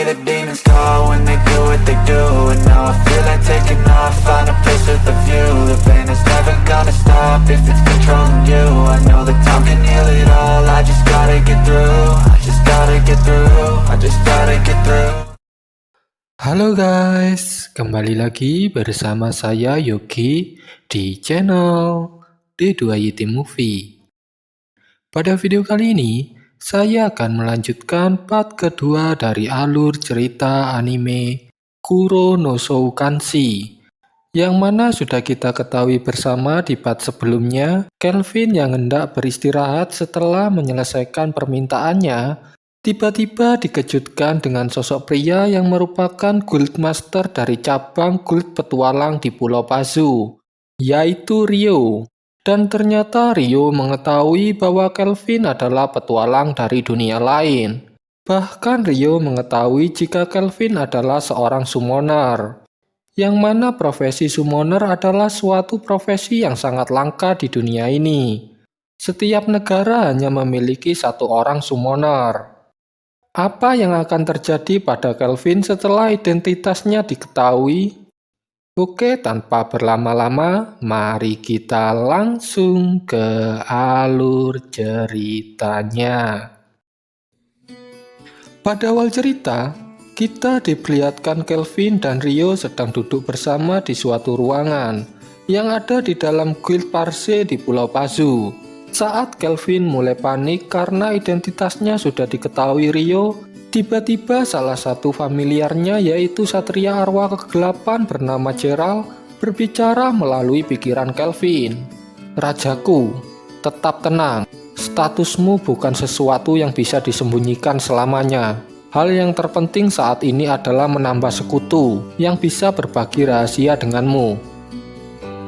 me the demons call when they do what they do. And now I feel like taking off, find a place with a view. The pain is never gonna stop if it's controlling you. I know that time can heal it all, I just gotta get through. I just gotta get through, I just gotta get through. Halo guys, kembali lagi bersama saya Yogi di channel D2YT Movie. Pada video kali ini, saya akan melanjutkan part kedua dari alur cerita anime Kuro no Shoukanshi, yang mana sudah kita ketahui bersama di part sebelumnya. Kelvin yang hendak beristirahat setelah menyelesaikan permintaannya tiba-tiba dikejutkan dengan sosok pria yang merupakan guildmaster dari cabang guild petualang di Pulau Pazu, yaitu Ryo. Dan ternyata Ryo mengetahui bahwa Kelvin adalah petualang dari dunia lain. Bahkan Ryo mengetahui jika Kelvin adalah seorang summoner, yang mana profesi summoner adalah suatu profesi yang sangat langka di dunia ini. Setiap negara hanya memiliki satu orang summoner. Apa yang akan terjadi pada Kelvin setelah identitasnya diketahui? Oke, tanpa berlama-lama, mari kita langsung ke alur ceritanya. Pada awal cerita, kita diperlihatkan Kelvin dan Ryo sedang duduk bersama di suatu ruangan yang ada di dalam guild Parse di Pulau Pazu. Saat Kelvin mulai panik karena identitasnya sudah diketahui Ryo, tiba-tiba salah satu familiarnya yaitu Satria Arwah Kegelapan bernama Gerald berbicara melalui pikiran Kelvin. Rajaku, tetap tenang. Statusmu bukan sesuatu yang bisa disembunyikan selamanya. Hal yang terpenting saat ini adalah menambah sekutu yang bisa berbagi rahasia denganmu.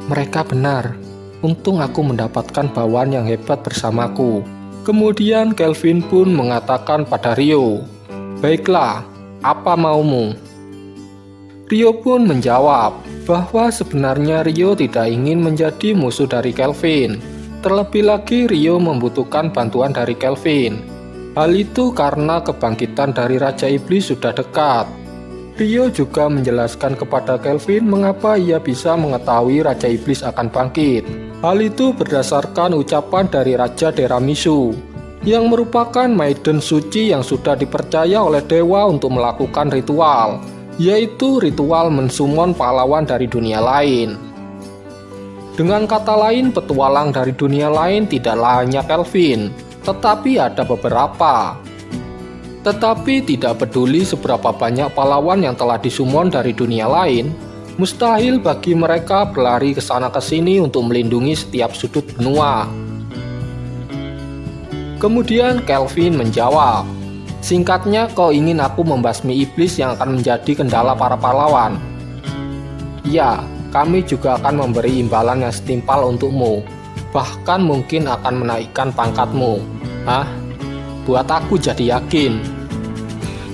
Mereka benar. Untung aku mendapatkan bawahan yang hebat bersamaku. Kemudian Kelvin pun mengatakan pada Ryo, "Baiklah, apa maumu?" Ryo pun menjawab bahwa sebenarnya Ryo tidak ingin menjadi musuh dari Kelvin. Terlebih lagi Ryo membutuhkan bantuan dari Kelvin. Hal itu karena kebangkitan dari Raja Iblis sudah dekat. Ryo juga menjelaskan kepada Kelvin mengapa ia bisa mengetahui Raja Iblis akan bangkit. Hal itu berdasarkan ucapan dari Raja Deramisu, yang merupakan maiden suci yang sudah dipercaya oleh dewa untuk melakukan ritual, yaitu ritual mensummon pahlawan dari dunia lain. Dengan kata lain, petualang dari dunia lain tidaklah hanya Kelvin, tetapi ada beberapa. Tetapi tidak peduli seberapa banyak pahlawan yang telah disummon dari dunia lain, mustahil bagi mereka berlari ke sana ke sini untuk melindungi setiap sudut benua. Kemudian Kelvin menjawab, "Singkatnya, kau ingin aku membasmi iblis yang akan menjadi kendala para pahlawan?" "Ya, kami juga akan memberi imbalan yang setimpal untukmu, bahkan mungkin akan menaikkan pangkatmu." "Hah? Buat aku jadi yakin."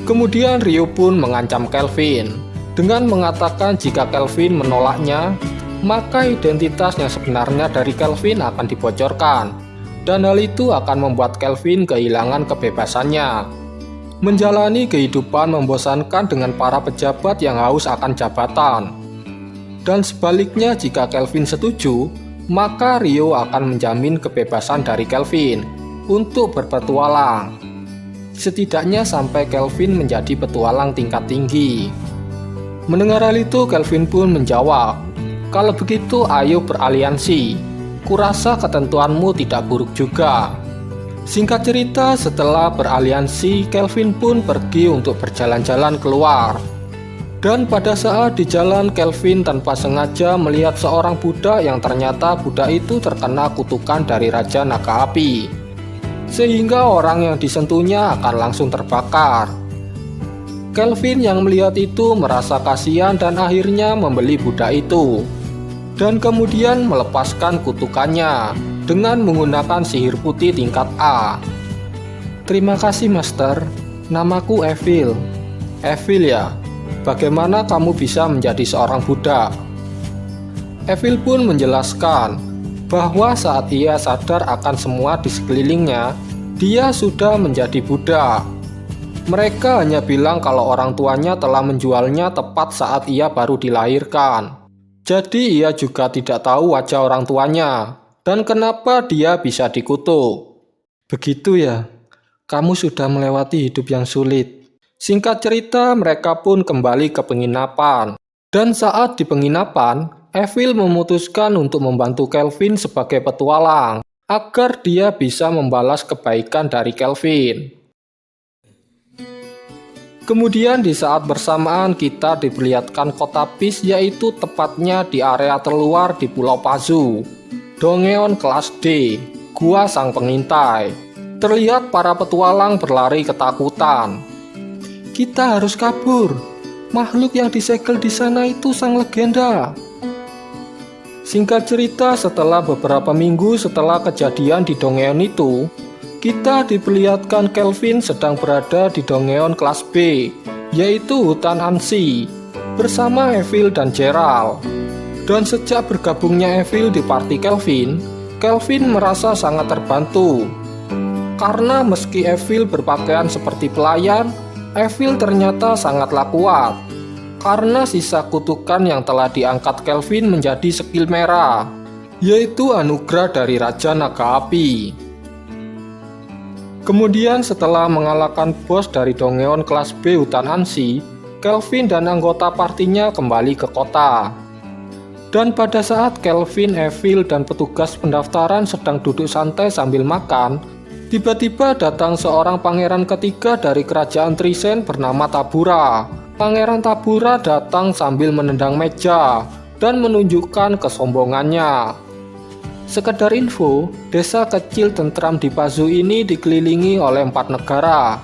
Kemudian Ryo pun mengancam Kelvin dengan mengatakan jika Kelvin menolaknya, maka identitas yang sebenarnya dari Kelvin akan dibocorkan, dan hal itu akan membuat Kelvin kehilangan kebebasannya, menjalani kehidupan membosankan dengan para pejabat yang haus akan jabatan. Dan sebaliknya, jika Kelvin setuju, maka Ryo akan menjamin kebebasan dari Kelvin untuk berpetualang, setidaknya sampai Kelvin menjadi petualang tingkat tinggi. Mendengar hal itu, Kelvin pun menjawab, "Kalau begitu ayo beraliansi. Kurasa ketentuanmu tidak buruk juga." Singkat cerita, setelah beraliansi, Kelvin pun pergi untuk berjalan-jalan keluar. Dan pada saat di jalan, Kelvin tanpa sengaja melihat seorang budak yang ternyata budak itu terkena kutukan dari Raja Naga Api, sehingga orang yang disentuhnya akan langsung terbakar. Kelvin yang melihat itu merasa kasihan dan akhirnya membeli budak itu, dan kemudian melepaskan kutukannya dengan menggunakan sihir putih tingkat A. "Terima kasih, Master. Namaku Evil." "Evil ya? Bagaimana kamu bisa menjadi seorang budak?" Evil pun menjelaskan bahwa saat ia sadar akan semua di sekelilingnya, dia sudah menjadi budak. Mereka hanya bilang kalau orang tuanya telah menjualnya tepat saat ia baru dilahirkan. Jadi ia juga tidak tahu wajah orang tuanya dan kenapa dia bisa dikutuk. Begitu ya, kamu sudah melewati hidup yang sulit. Singkat cerita, mereka pun kembali ke penginapan. Dan saat di penginapan, Evil memutuskan untuk membantu Kelvin sebagai petualang agar dia bisa membalas kebaikan dari Kelvin. Kemudian di saat bersamaan kita diperlihatkan kota Peace, yaitu tepatnya di area terluar di Pulau Pazu. Dongeon kelas D, Gua Sang Pengintai. Terlihat para petualang berlari ketakutan. Kita harus kabur. Makhluk yang disegel di sana itu sang legenda. Singkat cerita, setelah beberapa minggu setelah kejadian di Dongeon itu, kita diperlihatkan Kelvin sedang berada di Dongeon kelas B, yaitu hutan Ansi, bersama Evil dan Gerald. Dan sejak bergabungnya Evil di party Kelvin, Kelvin merasa sangat terbantu. Karena meski Evil berpakaian seperti pelayan, Evil ternyata sangatlah kuat. Karena sisa kutukan yang telah diangkat Kelvin menjadi skill merah, yaitu anugerah dari Raja Naga Api. Kemudian setelah mengalahkan bos dari Dongeon kelas B hutan Ansi, Kelvin dan anggota partinya kembali ke kota. Dan pada saat Kelvin, Evil, dan petugas pendaftaran sedang duduk santai sambil makan, tiba-tiba datang seorang pangeran ketiga dari kerajaan Trisen bernama Tabura. Pangeran Tabura datang sambil menendang meja dan menunjukkan kesombongannya. Sekedar info, desa kecil tentram di Pazu ini dikelilingi oleh 4 negara.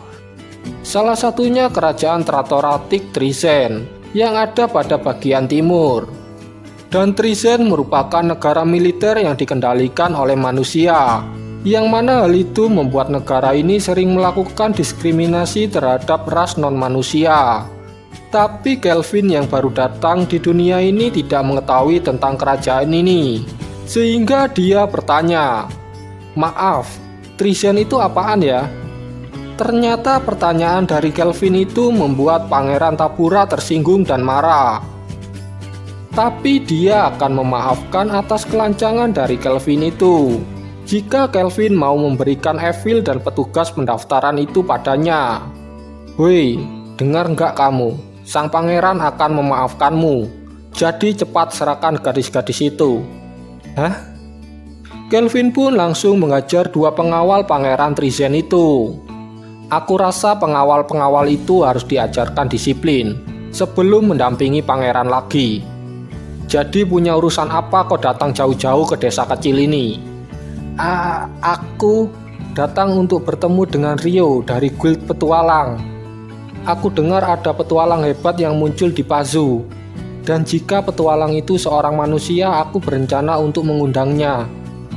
Salah satunya kerajaan Tratoratik Trisen yang ada pada bagian timur. Dan Trisen merupakan negara militer yang dikendalikan oleh manusia, yang mana hal itu membuat negara ini sering melakukan diskriminasi terhadap ras non-manusia. Tapi Kelvin yang baru datang di dunia ini tidak mengetahui tentang kerajaan ini. Sehingga dia bertanya, "Maaf, Trisen itu apaan ya?" Ternyata pertanyaan dari Kelvin itu membuat Pangeran Tabura tersinggung dan marah. Tapi dia akan memaafkan atas kelancangan dari Kelvin itu jika Kelvin mau memberikan Evil dan petugas pendaftaran itu padanya. "Woi, dengar nggak kamu? Sang pangeran akan memaafkanmu. Jadi cepat serahkan gadis-gadis itu." Hah? Kelvin pun langsung mengajar 2 pengawal pangeran Trisen itu. Aku rasa pengawal-pengawal itu harus diajarkan disiplin sebelum mendampingi pangeran lagi. Jadi punya urusan apa kok datang jauh-jauh ke desa kecil ini? Aku datang untuk bertemu dengan Rio dari guild petualang. Aku dengar ada petualang hebat yang muncul di Pazu. Dan jika petualang itu seorang manusia, aku berencana untuk mengundangnya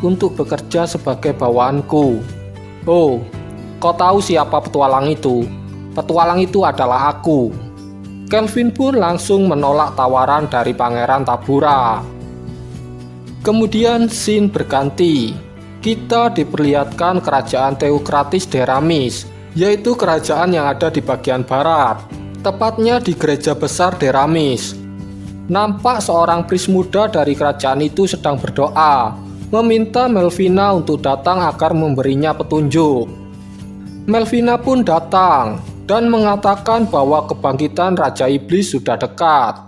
untuk bekerja sebagai bawaanku. Oh, kau tahu siapa petualang itu? Petualang itu adalah aku. Kelvin pun langsung menolak tawaran dari Pangeran Tabura. Kemudian scene berganti. Kita diperlihatkan kerajaan teokratis Deramis, yaitu kerajaan yang ada di bagian barat, tepatnya di gereja besar Deramis. Nampak seorang pris muda dari kerajaan itu sedang berdoa, meminta Melvina untuk datang agar memberinya petunjuk. Melvina pun datang dan mengatakan bahwa kebangkitan Raja Iblis sudah dekat.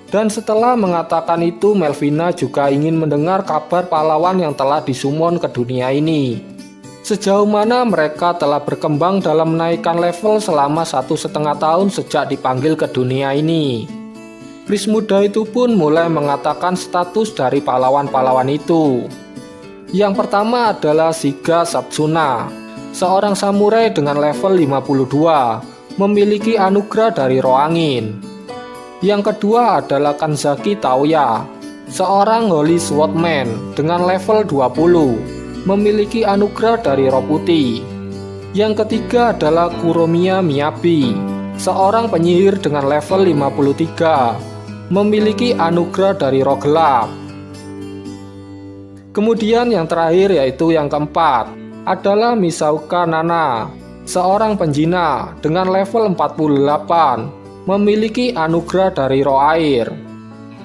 Dan setelah mengatakan itu, Melvina juga ingin mendengar kabar pahlawan yang telah disumon ke dunia ini. Sejauh mana mereka telah berkembang dalam menaikkan level selama 1,5 tahun sejak dipanggil ke dunia ini. Pris muda itu pun mulai mengatakan status dari pahlawan-pahlawan itu. Yang pertama adalah Shiga Satsuna, seorang samurai dengan level 52, memiliki anugerah dari roh angin. Yang kedua adalah Kanzaki Taoya, seorang Holy Swordman dengan level 20, memiliki anugerah dari roh putih. Yang ketiga adalah Kuromiya Miyabi, seorang penyihir dengan level 53, memiliki anugerah dari roh gelap. Kemudian yang terakhir yaitu yang keempat adalah Misauka Nana, seorang penjina dengan level 48, memiliki anugerah dari roh air.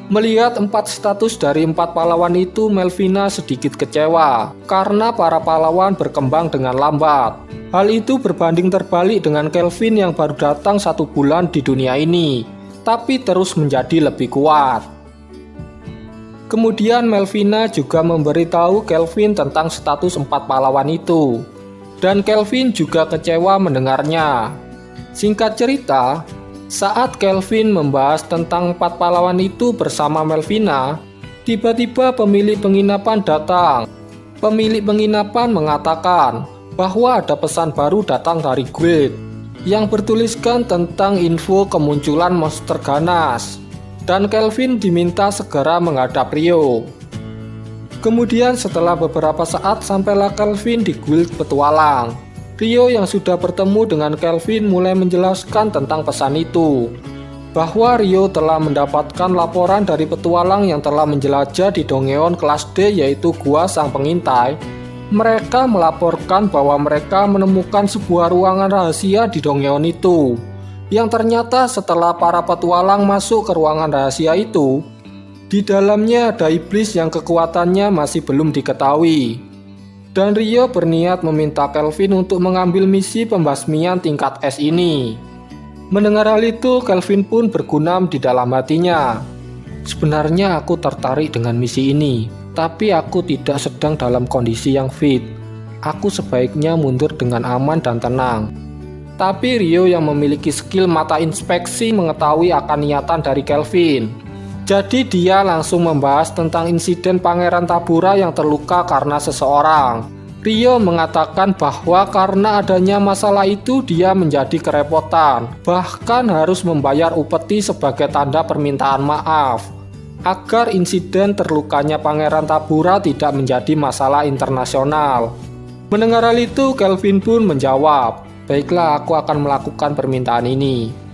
Melihat 4 status dari 4 pahlawan itu, Melvina sedikit kecewa karena para pahlawan berkembang dengan lambat. Hal itu berbanding terbalik dengan Kelvin yang baru datang 1 bulan di dunia ini, tapi terus menjadi lebih kuat. Kemudian Melvina juga memberitahu Kelvin tentang status 4 pahlawan itu, dan Kelvin juga kecewa mendengarnya. Singkat cerita, saat Kelvin membahas tentang 4 pahlawan itu bersama Melvina, tiba-tiba pemilik penginapan datang. Pemilik penginapan mengatakan bahwa ada pesan baru datang dari guild yang bertuliskan tentang info kemunculan monster ganas, dan Kelvin diminta segera menghadap Rio. Kemudian setelah beberapa saat sampailah Kelvin di guild petualang. Rio yang sudah bertemu dengan Kelvin mulai menjelaskan tentang pesan itu, bahwa Rio telah mendapatkan laporan dari petualang yang telah menjelajah di Dongeon kelas D, yaitu Gua Sang Pengintai. Mereka melaporkan bahwa mereka menemukan sebuah ruangan rahasia di Dongeon itu, yang ternyata setelah para petualang masuk ke ruangan rahasia itu, di dalamnya ada iblis yang kekuatannya masih belum diketahui. Dan Rio berniat meminta Kelvin untuk mengambil misi pembasmian tingkat S ini. Mendengar hal itu, Kelvin pun bergumam di dalam hatinya. Sebenarnya aku tertarik dengan misi ini, tapi aku tidak sedang dalam kondisi yang fit. Aku sebaiknya mundur dengan aman dan tenang. Tapi Rio yang memiliki skill mata inspeksi mengetahui akan niatan dari Kelvin. Jadi dia langsung membahas tentang insiden Pangeran Tabura yang terluka karena seseorang. Rio mengatakan bahwa karena adanya masalah itu dia menjadi kerepotan, bahkan harus membayar upeti sebagai tanda permintaan maaf, agar insiden terlukanya Pangeran Tabura tidak menjadi masalah internasional. Mendengar hal itu, Kelvin pun menjawab, "Baiklah, aku akan melakukan permintaan ini."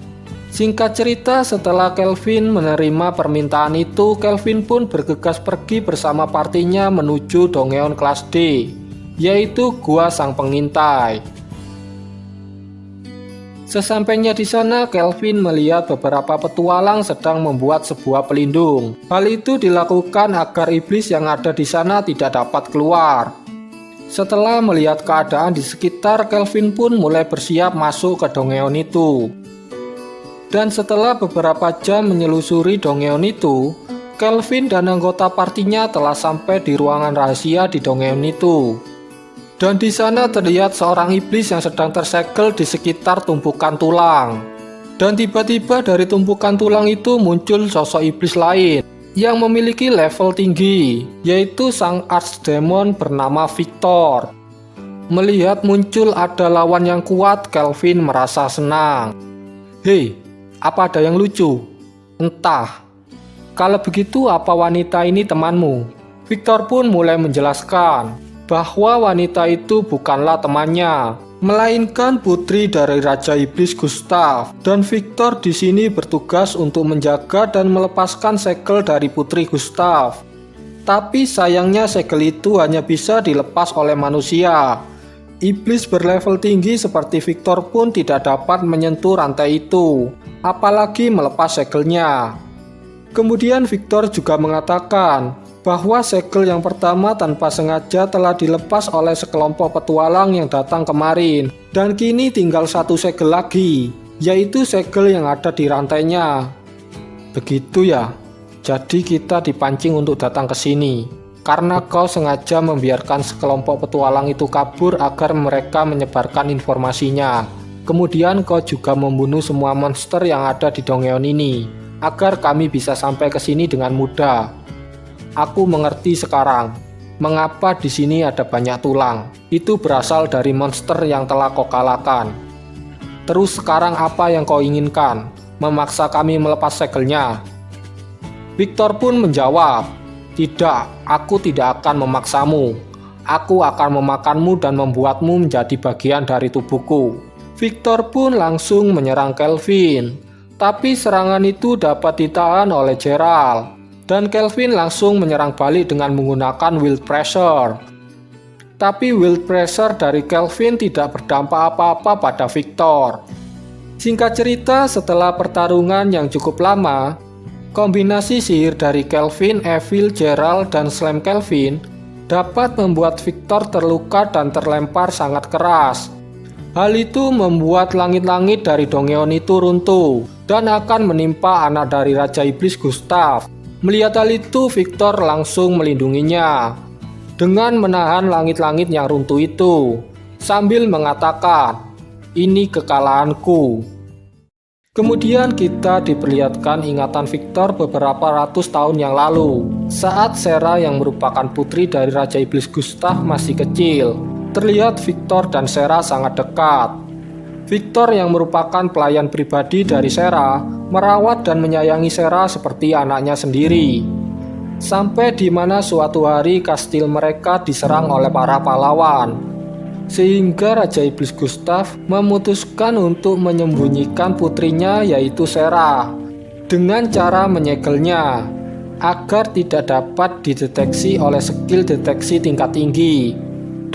Singkat cerita, setelah Kelvin menerima permintaan itu, Kelvin pun bergegas pergi bersama partinya menuju Dongeon kelas D, yaitu Gua Sang Pengintai. Sesampainya di sana, Kelvin melihat beberapa petualang sedang membuat sebuah pelindung. Hal itu dilakukan agar iblis yang ada di sana tidak dapat keluar. Setelah melihat keadaan di sekitar, Kelvin pun mulai bersiap masuk ke Dongeon itu. Dan setelah beberapa jam menyelusuri Dongeon itu, Kelvin dan anggota partinya telah sampai di ruangan rahasia di Dongeon itu. Dan di sana terlihat seorang iblis yang sedang tersegel di sekitar tumpukan tulang. Dan tiba-tiba dari tumpukan tulang itu muncul sosok iblis lain yang memiliki level tinggi, yaitu sang archdemon bernama Victor. Melihat muncul ada lawan yang kuat, Kelvin merasa senang. "Hei, apa ada yang lucu?" "Entah." "Kalau begitu apa wanita ini temanmu?" Victor pun mulai menjelaskan bahwa wanita itu bukanlah temannya, melainkan putri dari Raja Iblis Gustav, dan Victor di sini bertugas untuk menjaga dan melepaskan segel dari putri Gustav. Tapi sayangnya segel itu hanya bisa dilepas oleh manusia. Iblis berlevel tinggi seperti Victor pun tidak dapat menyentuh rantai itu, apalagi melepas segelnya. Kemudian Victor juga mengatakan bahwa segel yang pertama tanpa sengaja telah dilepas oleh sekelompok petualang yang datang kemarin, dan kini tinggal 1 segel lagi, yaitu segel yang ada di rantainya. "Begitu ya, jadi kita dipancing untuk datang ke sini karena kau sengaja membiarkan sekelompok petualang itu kabur agar mereka menyebarkan informasinya. Kemudian kau juga membunuh semua monster yang ada di Dongeon ini agar kami bisa sampai ke sini dengan mudah. Aku mengerti sekarang mengapa di sini ada banyak tulang. Itu berasal dari monster yang telah kau kalahkan. Terus sekarang apa yang kau inginkan? Memaksa kami melepas segelnya?" Victor pun menjawab, "Tidak, aku tidak akan memaksamu. Aku akan memakanmu dan membuatmu menjadi bagian dari tubuhku." Victor pun langsung menyerang Kelvin, tapi serangan itu dapat ditahan oleh Gerald, dan Kelvin langsung menyerang balik dengan menggunakan Will Pressure. Tapi wild pressure dari Kelvin tidak berdampak apa-apa pada Victor. Singkat cerita, setelah pertarungan yang cukup lama, kombinasi sihir dari Kelvin, Evil, Gerald, dan Slam Kelvin dapat membuat Victor terluka dan terlempar sangat keras. Hal itu membuat langit-langit dari Dongeon itu runtuh dan akan menimpa anak dari Raja Iblis Gustav. Melihat hal itu, Victor langsung melindunginya dengan menahan langit-langit yang runtuh itu sambil mengatakan, "Ini kekalahanku." Kemudian kita diperlihatkan ingatan Victor beberapa ratus tahun yang lalu saat Sera yang merupakan putri dari Raja Iblis Gustav masih kecil. Terlihat Victor dan Sera sangat dekat. Victor yang merupakan pelayan pribadi dari Sera merawat dan menyayangi Sera seperti anaknya sendiri. Sampai di mana suatu hari kastil mereka diserang oleh para pahlawan, sehingga Raja Iblis Gustav memutuskan untuk menyembunyikan putrinya yaitu Sera dengan cara menyegelnya agar tidak dapat dideteksi oleh skill deteksi tingkat tinggi.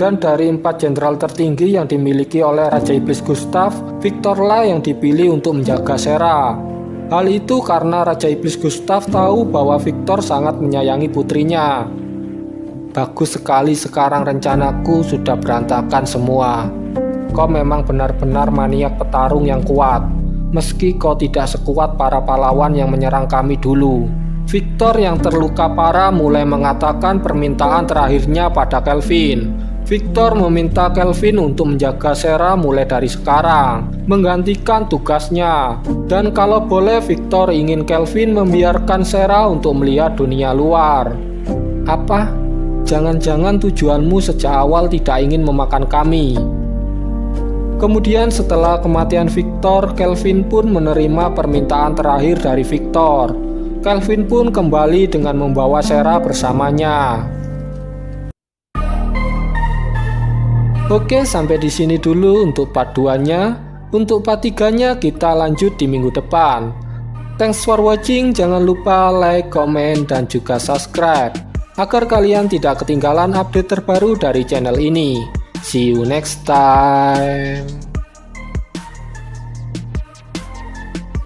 Dan dari 4 jenderal tertinggi yang dimiliki oleh Raja Iblis Gustav, Victorlah yang dipilih untuk menjaga Sera. Hal itu karena Raja Iblis Gustav tahu bahwa Victor sangat menyayangi putrinya. Bagus sekali, sekarang rencanaku sudah berantakan semua. Kau memang benar-benar maniak petarung yang kuat, meski kau tidak sekuat para pahlawan yang menyerang kami dulu. Victor yang terluka parah mulai mengatakan permintaan terakhirnya pada Kelvin. Victor meminta Kelvin untuk menjaga Sera mulai dari sekarang, menggantikan tugasnya. Dan kalau boleh, Victor ingin Kelvin membiarkan Sera untuk melihat dunia luar. Apa? Jangan-jangan tujuanmu sejak awal tidak ingin memakan kami? Kemudian setelah kematian Victor, Kelvin pun menerima permintaan terakhir dari Victor. Kelvin pun kembali dengan membawa Sera bersamanya. Oke, sampai di sini dulu untuk part 2-nya. Untuk part 3-nya kita lanjut di minggu depan. Thanks for watching, jangan lupa like, komen, dan juga subscribe agar kalian tidak ketinggalan update terbaru dari channel ini. See you next time.